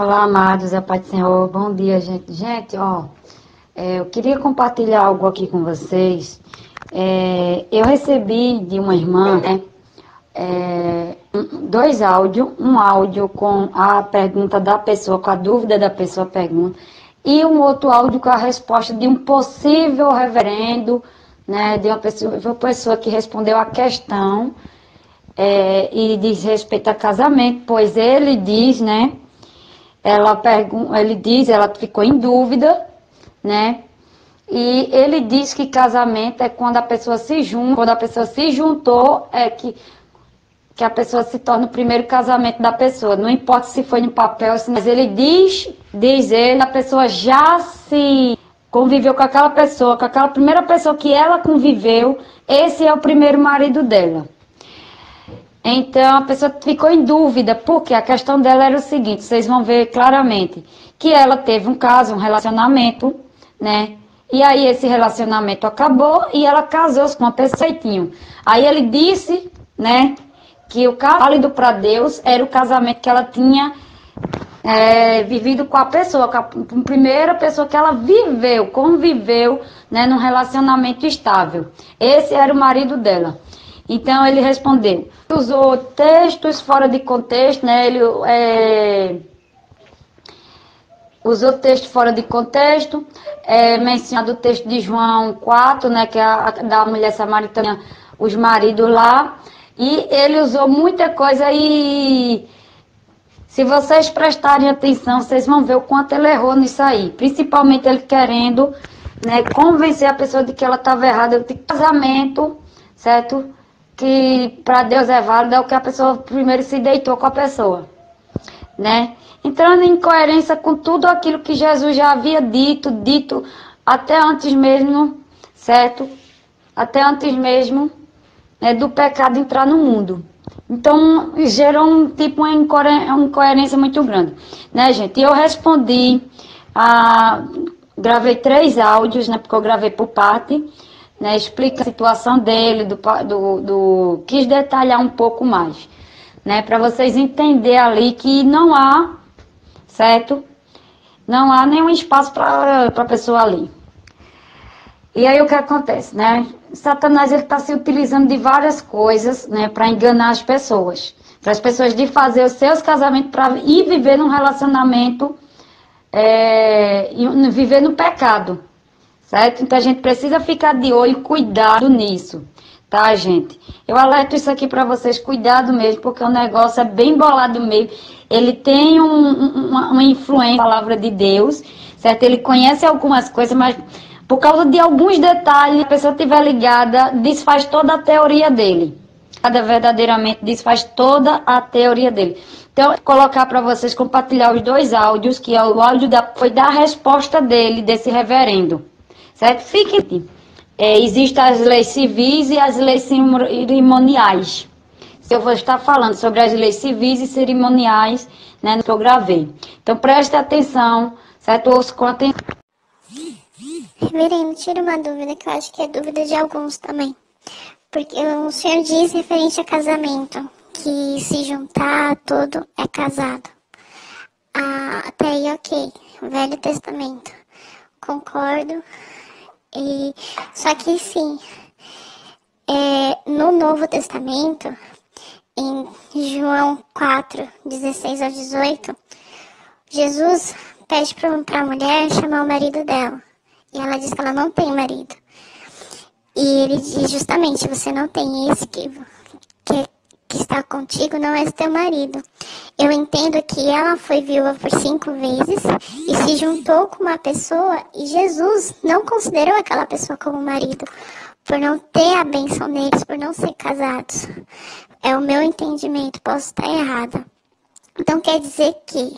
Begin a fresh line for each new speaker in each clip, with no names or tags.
Olá, amados, a paz do Senhor. Bom dia, gente. Gente, eu queria compartilhar algo aqui com vocês. Eu recebi de uma irmã, né, dois áudios, um áudio com a pergunta da pessoa, com a dúvida da pessoa pergunta, e um outro áudio com a resposta de um possível reverendo, né, de uma pessoa que respondeu a questão, e diz respeito a casamento, pois ele diz, né, ela ficou em dúvida, né? E ele diz que casamento é quando a pessoa se junta, quando a pessoa se juntou, que a pessoa se torna o primeiro casamento da pessoa. Não importa se foi no papel, mas ele diz ele, a pessoa já se conviveu com aquela pessoa, com aquela primeira pessoa que ela conviveu, esse é o primeiro marido dela. Então, a pessoa ficou em dúvida, porque a questão dela era o seguinte, vocês vão ver claramente, que ela teve um caso, um relacionamento, né? E aí esse relacionamento acabou e ela casou-se com uma pessoa. Aí ele disse, né, que o válido para Deus era o casamento que ela tinha vivido com a pessoa, com a primeira pessoa que ela conviveu, né, num relacionamento estável. Esse era o marido dela. Então ele respondeu, usou textos fora de contexto, né? Ele usou texto fora de contexto, mencionado o texto de João 4, né? Que é da mulher samaritana, os maridos lá, e ele usou muita coisa e se vocês prestarem atenção, vocês vão ver o quanto ele errou nisso aí, principalmente ele querendo, né, convencer a pessoa de que ela estava errada, de casamento, certo? Que para Deus é válido, é o que a pessoa primeiro se deitou com a pessoa, né? Entrando em coerência com tudo aquilo que Jesus já havia dito até antes mesmo, certo? Até antes mesmo, né, do pecado entrar no mundo. Então, gerou uma incoerência muito grande, né, gente? E eu respondi, gravei 3 áudios, né, porque eu gravei por parte, né, explica a situação dele, quis detalhar um pouco mais, né, para vocês entenderem ali que não há, certo? Não há nenhum espaço para a pessoa ali. E aí o que acontece, né? Satanás ele está se utilizando de várias coisas, né, para enganar as pessoas, para as pessoas de fazer os seus casamentos para ir viver num relacionamento, e viver no pecado. Certo? Então a gente precisa ficar de olho e cuidado nisso, tá, gente? Eu alerto isso aqui para vocês, cuidado mesmo, porque o negócio é bem bolado mesmo. Ele tem uma influência na palavra de Deus, certo? Ele conhece algumas coisas, mas por causa de alguns detalhes, a pessoa estiver ligada, desfaz toda a teoria dele. Verdadeiramente desfaz toda a teoria dele. Então, vou colocar para vocês, compartilhar os 2 áudios, que é o áudio foi da resposta dele, desse reverendo. Certo? Fique. Existem as leis civis e as leis cerimoniais. Eu vou estar falando sobre as leis civis e cerimoniais, né, no que eu gravei. Então preste atenção, certo? Ouça com atenção.
Reverendo, tira uma dúvida, que eu acho que é dúvida de alguns também. Porque o senhor diz referente a casamento, que se juntar tudo é casado. Até aí, ok. Velho Testamento. Concordo. Só que sim, no Novo Testamento, em João 4, 16 ao 18, Jesus pede para a mulher chamar o marido dela. E ela diz que ela não tem marido. E ele diz justamente, você não tem esse que está contigo, não é teu marido. Eu entendo que ela foi viúva por 5 vezes e se juntou com uma pessoa e Jesus não considerou aquela pessoa como marido, por não ter a bênção deles, por não ser casados. É o meu entendimento, posso estar errada. Então quer dizer que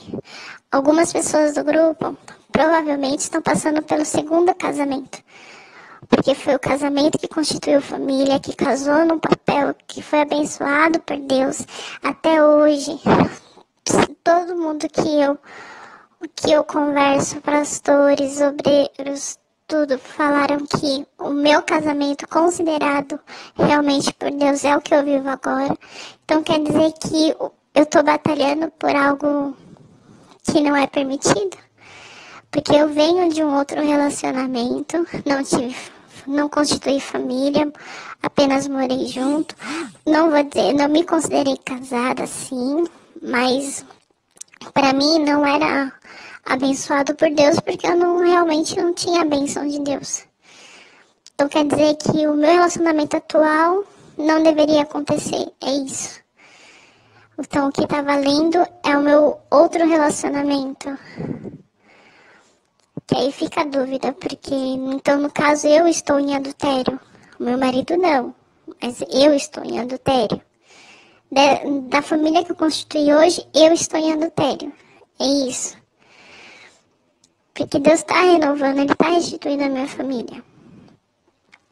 algumas pessoas do grupo provavelmente estão passando pelo 2º casamento. Porque foi o casamento que constituiu família, que casou num papel, que foi abençoado por Deus. Até hoje, todo mundo que eu converso, pastores, obreiros, tudo, falaram que o meu casamento considerado realmente por Deus é o que eu vivo agora. Então quer dizer que eu estou batalhando por algo que não é permitido. Porque eu venho de um outro relacionamento, não constituí família, apenas morei junto. Não vou dizer, não me considerei casada, sim, mas para mim não era abençoado por Deus, porque eu realmente não tinha a bênção de Deus. Então quer dizer que o meu relacionamento atual não deveria acontecer, é isso. Então o que está valendo é o meu outro relacionamento. Que aí fica a dúvida, porque então no caso eu estou em adultério, o meu marido não, mas eu estou em adultério. Da família que eu constituí hoje, eu estou em adultério, é isso. Porque Deus está renovando, Ele está restituindo a minha família.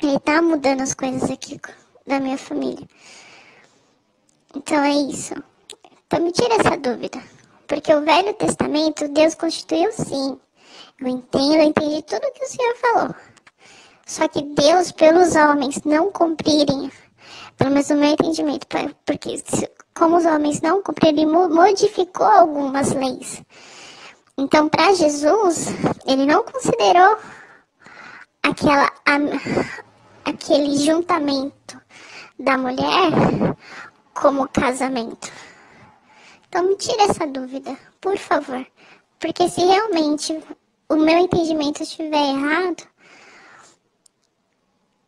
Ele está mudando as coisas aqui da minha família. Então é isso. Então me tira essa dúvida, porque o Velho Testamento, Deus constituiu sim. Eu entendi tudo que o Senhor falou. Só que Deus, pelos homens não cumprirem, pelo menos no meu entendimento, porque como os homens não cumpriram, Ele modificou algumas leis. Então, para Jesus, Ele não considerou aquele juntamento da mulher como casamento. Então, me tira essa dúvida, por favor. Porque se realmente o meu entendimento estiver errado,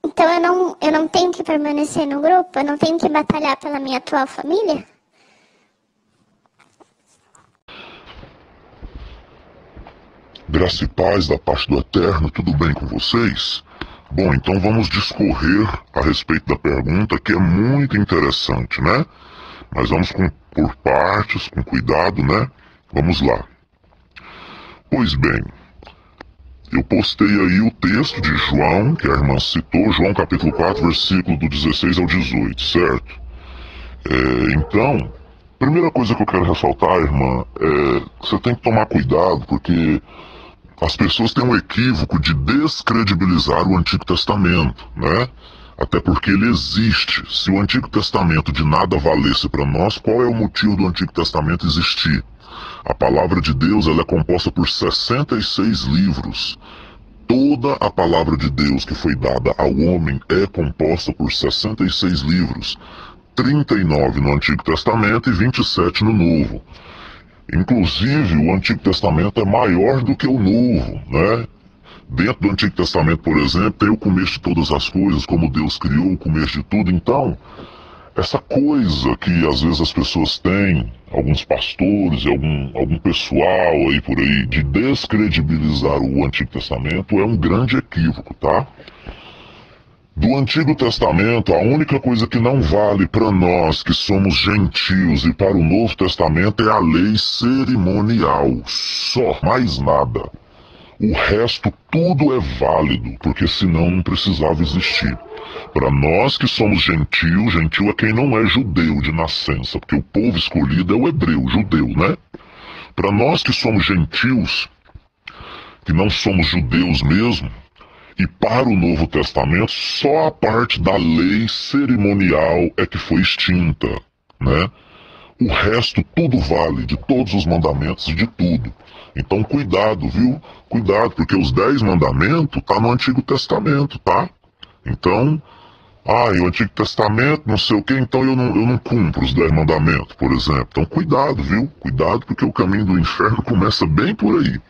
então eu não tenho que permanecer no grupo? Eu não tenho que batalhar pela minha atual família?
Graça e paz da parte do Eterno, tudo bem com vocês? Bom, então vamos discorrer a respeito da pergunta, que é muito interessante, né? Mas vamos por partes, com cuidado, né? Vamos lá. Pois bem, eu postei aí o texto de João, que a irmã citou, João capítulo 4, versículo do 16 ao 18, certo? Então, primeira coisa que eu quero ressaltar, irmã, é que você tem que tomar cuidado, porque as pessoas têm um equívoco de descredibilizar o Antigo Testamento, né? Até porque ele existe. Se o Antigo Testamento de nada valesse para nós, qual é o motivo do Antigo Testamento existir? A palavra de Deus, ela é composta por 66 livros. Toda a palavra de Deus que foi dada ao homem é composta por 66 livros. 39 no Antigo Testamento e 27 no Novo. Inclusive, o Antigo Testamento é maior do que o Novo, né? Dentro do Antigo Testamento, por exemplo, tem o começo de todas as coisas, como Deus criou o começo de tudo. Então, essa coisa que às vezes as pessoas têm, alguns pastores e algum pessoal aí por aí, de descredibilizar o Antigo Testamento, é um grande equívoco, tá? Do Antigo Testamento, a única coisa que não vale para nós que somos gentios e para o Novo Testamento é a lei cerimonial, só, mais nada. O resto tudo é válido, porque senão não precisava existir. Para nós que somos gentios, gentil é quem não é judeu de nascença, porque o povo escolhido é o hebreu, judeu, né? Para nós que somos gentios, que não somos judeus mesmo, e para o Novo Testamento, só a parte da lei cerimonial é que foi extinta, né? O resto tudo vale, de todos os mandamentos e de tudo. Então cuidado, viu? Cuidado, porque os 10 mandamentos tá no Antigo Testamento, tá? Então, o Antigo Testamento, não sei o que, então eu não cumpro os 10 mandamentos, por exemplo. Então cuidado, viu? Cuidado, porque o caminho do inferno começa bem por aí.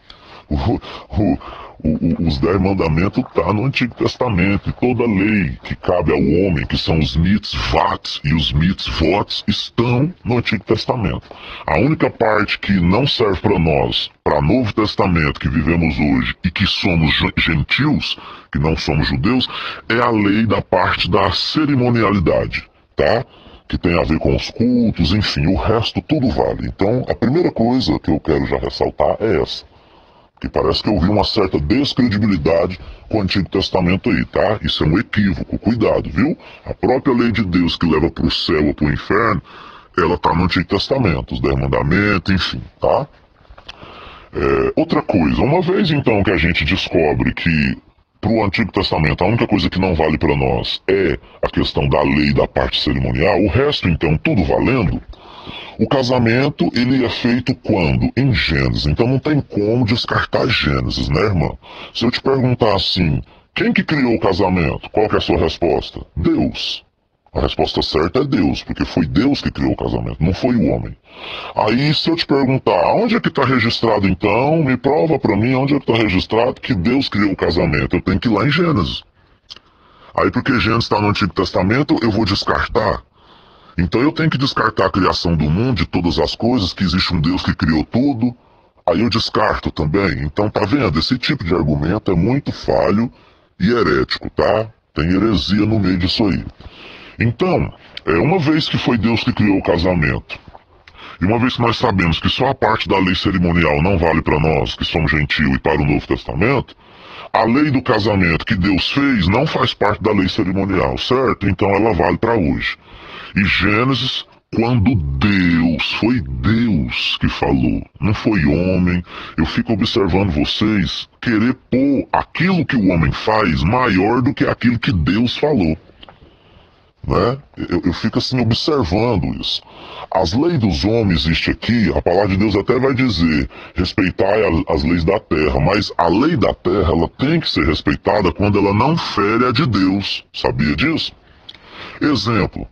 Os 10 mandamentos tá no Antigo Testamento, e toda lei que cabe ao homem, que são os mitzvot e os mitzvot, estão no Antigo Testamento. A única parte que não serve para nós, para Novo Testamento que vivemos hoje e que somos gentios, que não somos judeus, é a lei da parte da cerimonialidade, tá? Que tem a ver com os cultos, enfim, o resto tudo vale. Então, a primeira coisa que eu quero já ressaltar é essa. Que parece que eu vi uma certa descredibilidade com o Antigo Testamento aí, tá? Isso é um equívoco, cuidado, viu? A própria lei de Deus que leva para o céu ou para o inferno, ela tá no Antigo Testamento, os 10 mandamentos, enfim, tá? Outra coisa, uma vez então que a gente descobre que para o Antigo Testamento a única coisa que não vale para nós é a questão da lei da parte cerimonial, o resto então tudo valendo, O casamento, ele é feito quando? Em Gênesis. Então não tem como descartar Gênesis, né, irmã? Se eu te perguntar assim, quem que criou o casamento? Qual que é a sua resposta? Deus. A resposta certa é Deus, porque foi Deus que criou o casamento, não foi o homem. Aí, se eu te perguntar, onde é que está registrado então? Me prova para mim onde é que está registrado que Deus criou o casamento. Eu tenho que ir lá em Gênesis. Aí, porque Gênesis está no Antigo Testamento, eu vou descartar. Então eu tenho que descartar a criação do mundo, de todas as coisas, que existe um Deus que criou tudo. Aí eu descarto também. Então, tá vendo? Esse tipo de argumento é muito falho e herético, tá? Tem heresia no meio disso aí. Então, uma vez que foi Deus que criou o casamento, e uma vez que nós sabemos que só a parte da lei cerimonial não vale para nós, que somos gentios, e para o Novo Testamento, a lei do casamento que Deus fez não faz parte da lei cerimonial, certo? Então ela vale para hoje. E Gênesis, quando foi Deus que falou, não foi homem. Eu fico observando vocês querer pôr aquilo que o homem faz maior do que aquilo que Deus falou. Né? Eu fico assim observando isso. As leis dos homens existem aqui, a palavra de Deus até vai dizer, respeitai as leis da terra, mas a lei da terra ela tem que ser respeitada quando ela não fere a de Deus. Sabia disso? Exemplo,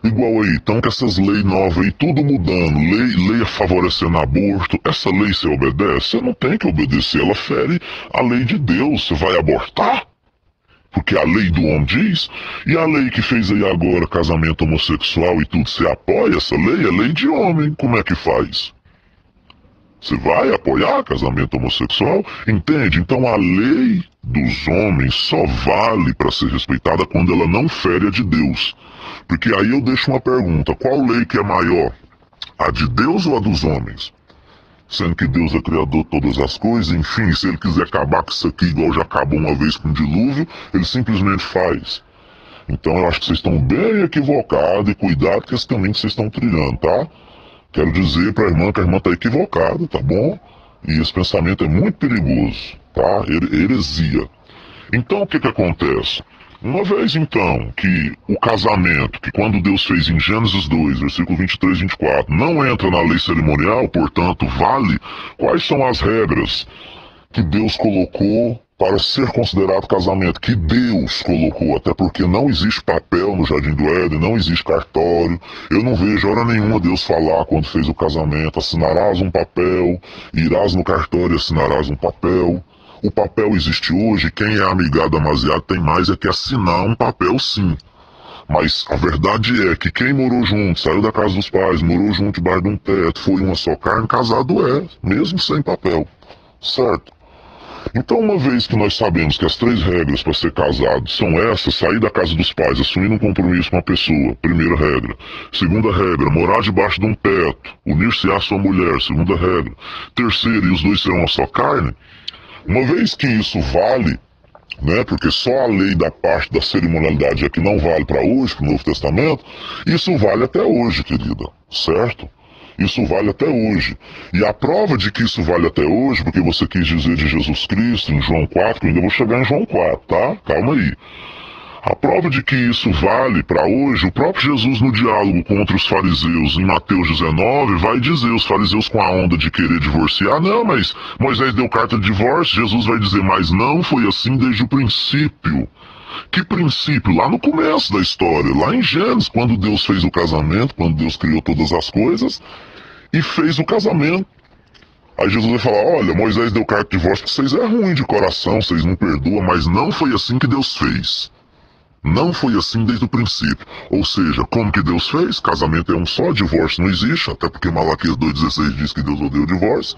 igual aí, então com essas leis novas aí, tudo mudando, lei favorecendo aborto, essa lei você obedece? Você não tem que obedecer, ela fere a lei de Deus, você vai abortar? Porque a lei do homem diz, e a lei que fez aí agora casamento homossexual e tudo, você apoia essa lei? É lei de homem, como é que faz? Você vai apoiar casamento homossexual? Entende? Então a lei dos homens só vale para ser respeitada quando ela não fere a de Deus. Porque aí eu deixo uma pergunta, qual lei que é maior? A de Deus ou a dos homens? Sendo que Deus é criador de todas as coisas, enfim, se ele quiser acabar com isso aqui igual já acabou uma vez com o dilúvio, ele simplesmente faz. Então eu acho que vocês estão bem equivocados e cuidado com esse caminho que vocês estão trilhando, tá? Quero dizer pra irmã que a irmã tá equivocada, tá bom? E esse pensamento é muito perigoso, tá? Heresia. Então o que acontece? Uma vez então que o casamento, que quando Deus fez em Gênesis 2, versículo 23 e 24, não entra na lei cerimonial, portanto vale, quais são as regras que Deus colocou para ser considerado casamento? Que Deus colocou, até porque não existe papel no Jardim do Éden, não existe cartório, eu não vejo hora nenhuma Deus falar quando fez o casamento, assinarás um papel, irás no cartório e assinarás um papel. O papel existe hoje, quem é amigado amasiado tem mais é que assinar um papel sim. Mas a verdade é que quem morou junto, saiu da casa dos pais, morou junto debaixo de um teto, foi uma só carne, casado é, mesmo sem papel. Certo? Então uma vez que nós sabemos que as 3 regras para ser casado são essas, sair da casa dos pais, assumindo um compromisso com a pessoa, primeira regra. Segunda regra, morar debaixo de um teto, unir-se à sua mulher, segunda regra. Terceira, e os dois serão uma só carne. Uma vez que isso vale, né, porque só a lei da parte da cerimonialidade é que não vale para hoje, para o Novo Testamento, isso vale até hoje, querida, certo? Isso vale até hoje. E a prova de que isso vale até hoje, porque você quis dizer de Jesus Cristo em João 4, que eu ainda vou chegar em João 4, tá? Calma aí. A prova de que isso vale para hoje, o próprio Jesus no diálogo contra os fariseus em Mateus 19 vai dizer, os fariseus com a onda de querer divorciar, não, mas Moisés deu carta de divórcio, Jesus vai dizer, mas não foi assim desde o princípio. Que princípio? Lá no começo da história, lá em Gênesis, quando Deus fez o casamento, quando Deus criou todas as coisas e fez o casamento. Aí Jesus vai falar, olha, Moisés deu carta de divórcio, vocês é ruim de coração, vocês não perdoam, mas não foi assim que Deus fez. Não foi assim desde o princípio. Ou seja, como que Deus fez? Casamento é um só, divórcio não existe, até porque Malaquias 2,16 diz que Deus odeia o divórcio.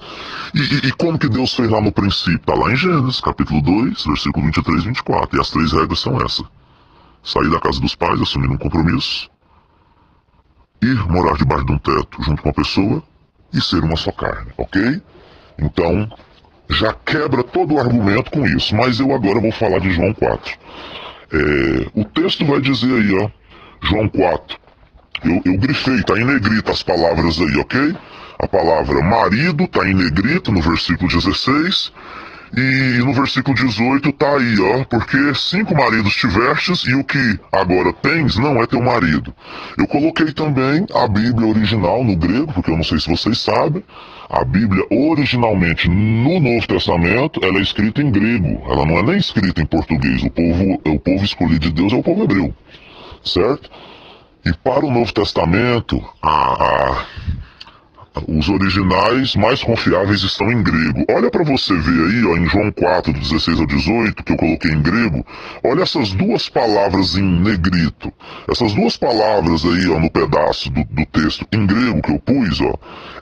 E como que Deus fez lá no princípio? Está lá em Gênesis, capítulo 2, versículo 23 e 24. E as 3 regras são essas. Sair da casa dos pais, assumir um compromisso. Ir morar debaixo de um teto junto com a pessoa. E ser uma só carne, ok? Então, já quebra todo o argumento com isso. Mas eu agora vou falar de João 4. O texto vai dizer aí, ó, João 4. Eu grifei, tá em negrito as palavras aí, ok? A palavra marido tá em negrito no versículo 16 E no versículo 18 tá aí, ó, porque 5 maridos tivestes e o que agora tens não é teu marido. Eu coloquei também a Bíblia original no grego, porque eu não sei se vocês sabem, a Bíblia originalmente no Novo Testamento, ela é escrita em grego, ela não é nem escrita em português. O povo escolhido de Deus é o povo hebreu, certo? E para o Novo Testamento, os originais mais confiáveis estão em grego. Olha para você ver aí, ó, em João 4, do 16 ao 18, que eu coloquei em grego. Olha essas duas palavras em negrito. Essas duas palavras aí, ó, no pedaço do texto em grego que eu pus, ó,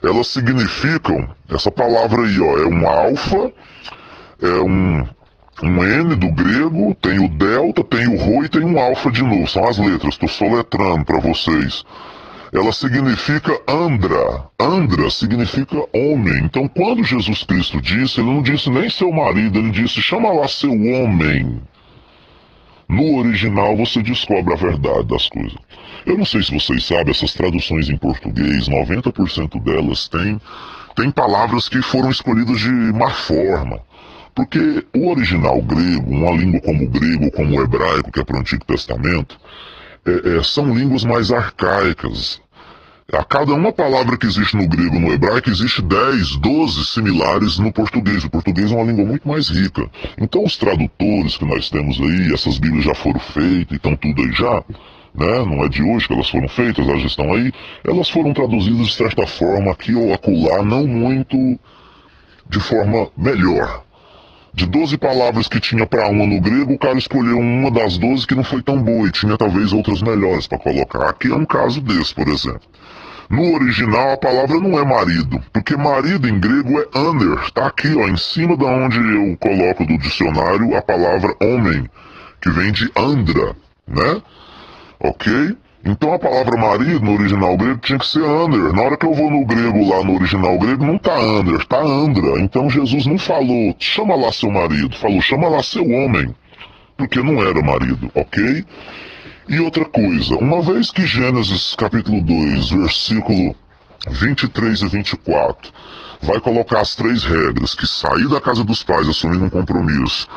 elas significam, essa palavra aí, ó, é um alfa, é um N do grego, tem o delta, tem o rho e tem um alfa de novo. São as letras, estou soletrando para vocês. Ela significa andra. Andra significa homem. Então, quando Jesus Cristo disse, ele não disse nem seu marido, ele disse, chama lá seu homem. No original, você descobre a verdade das coisas. Eu não sei se vocês sabem, essas traduções em português, 90% delas tem palavras que foram escolhidas de má forma. Porque o original grego, uma língua como o grego, como o hebraico, que é para o Antigo Testamento, são línguas mais arcaicas. A cada uma palavra que existe no grego e no hebraico, existe 10, 12 similares no português. O português é uma língua muito mais rica. Então os tradutores que nós temos aí, essas bíblias já foram feitas, estão tudo aí já, né? Não é de hoje que elas foram feitas, elas já estão aí. Elas foram traduzidas de certa forma, aqui ou acolá, não muito de forma melhor. De 12 palavras que tinha para uma no grego, o cara escolheu uma das 12 que não foi tão boa e tinha talvez outras melhores para colocar. Aqui é um caso desse, por exemplo. No original, a palavra não é marido, porque marido em grego é aner. Tá aqui, ó, em cima da onde eu coloco do dicionário a palavra homem, que vem de andra, né? Ok? Então a palavra marido no original grego tinha que ser aner. Na hora que eu vou no grego lá no original grego, não tá aner, tá andra. Então Jesus não falou, chama lá seu marido, falou, chama lá seu homem, porque não era marido, ok? E outra coisa, uma vez que Gênesis capítulo 2, versículo 23 e 24, vai colocar as 3 regras, que sair da casa dos pais assumindo um compromisso,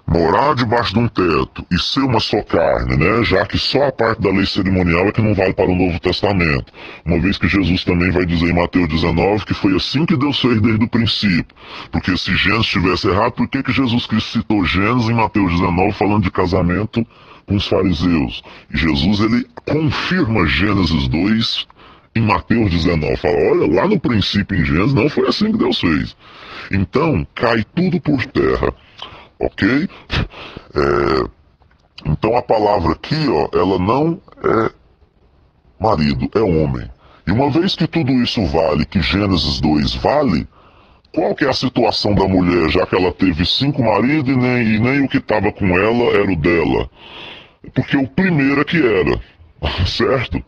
morar debaixo de um teto e ser uma só carne, né? Já que só a parte da lei cerimonial é que não vale para o Novo Testamento. Uma vez que Jesus também vai dizer em Mateus 19 que foi assim que Deus fez desde o princípio. Porque se Gênesis estivesse errado, por que Jesus Cristo citou Gênesis em Mateus 19 falando de casamento com os fariseus? E Jesus, ele confirma Gênesis 2 em Mateus 19. Fala, olha, lá no princípio em Gênesis não foi assim que Deus fez. Então, cai tudo por terra. Ok? Então a palavra aqui, ó, ela não é marido, é homem. E uma vez que tudo isso vale, que Gênesis 2 vale, qual que é a situação da mulher, já que ela teve 5 maridos e nem o que estava com ela era o dela? Porque o primeiro é que era, certo?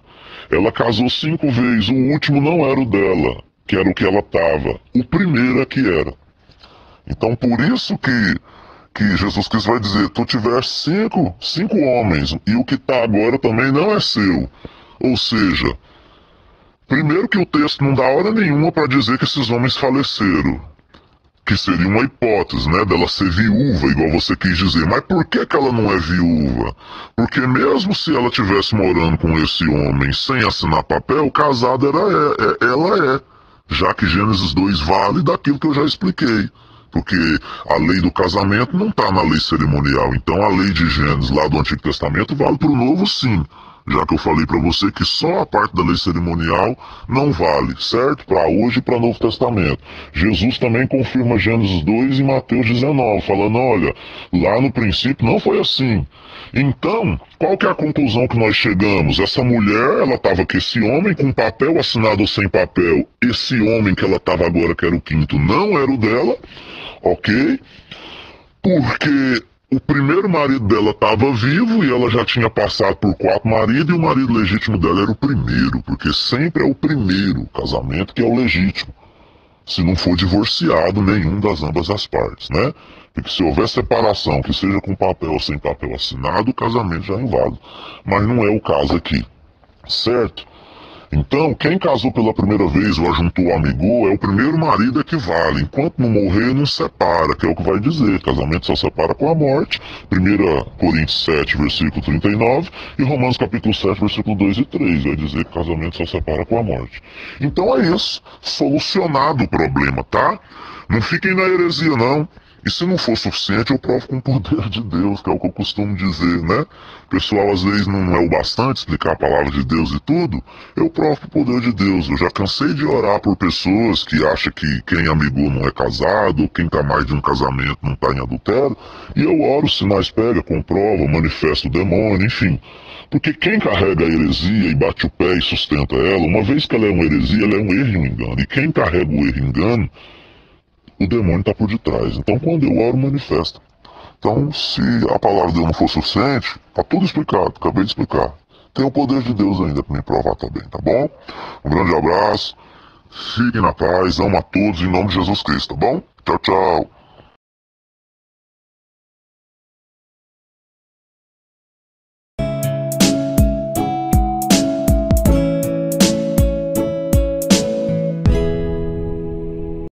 Ela casou 5 vezes, o último não era o dela, que era o que ela estava. O primeiro é que era. Então por isso que Jesus Cristo vai dizer, tu tiveste 5 homens, e o que está agora também não é seu. Ou seja, primeiro que o texto não dá hora nenhuma para dizer que esses homens faleceram. Que seria uma hipótese, né, dela ser viúva, igual você quis dizer. Mas por que ela não é viúva? Porque mesmo se ela estivesse morando com esse homem sem assinar papel, casada ela é. Já que Gênesis 2 vale daquilo que eu já expliquei. Porque a lei do casamento não está na lei cerimonial. Então a lei de Gênesis lá do Antigo Testamento vale para o Novo sim. Já que eu falei para você que só a parte da lei cerimonial não vale, certo? Para hoje e para o Novo Testamento. Jesus também confirma Gênesis 2 em Mateus 19, falando, olha, lá no princípio não foi assim. Então, qual que é a conclusão que nós chegamos? Essa mulher, ela estava com esse homem, com papel assinado ou sem papel. Esse homem que ela estava agora, que era o 5º, não era o dela, ok? Porque o primeiro marido dela estava vivo e ela já tinha passado por 4 maridos e o marido legítimo dela era o primeiro, porque sempre é o primeiro casamento que é o legítimo, se não for divorciado nenhum das ambas as partes, né? Porque se houver separação, que seja com papel ou sem papel assinado, o casamento já é inválido. Mas não é o caso aqui, certo? Então, quem casou pela primeira vez ou ajuntou amigo, é o primeiro marido que vale. Enquanto não morrer, não separa, que é o que vai dizer. Casamento só separa com a morte. 1 Coríntios 7, versículo 39, e Romanos capítulo 7, versículo 2 e 3. Vai dizer que casamento só separa com a morte. Então é isso. Solucionado o problema, tá? Não fiquem na heresia, não. E se não for suficiente, eu provo com o poder de Deus, que é o que eu costumo dizer, né? O pessoal às vezes não é o bastante explicar a palavra de Deus e tudo. Eu provo com o poder de Deus. Eu já cansei de orar por pessoas que acham que quem amigou não é casado, ou quem tá mais de um casamento não tá em adultério. E eu oro, os sinais pega, comprova, manifesta o demônio, enfim. Porque quem carrega a heresia e bate o pé e sustenta ela, uma vez que ela é uma heresia, ela é um erro e um engano. E quem carrega o erro e engano, o demônio está por detrás. Então, quando eu oro, manifesta. Então, se a palavra de Deus não for suficiente, está tudo explicado, acabei de explicar. Tem o poder de Deus ainda para me provar também, tá bom? Um grande abraço, fiquem na paz, amo a todos em nome de Jesus Cristo, tá bom? Tchau, tchau.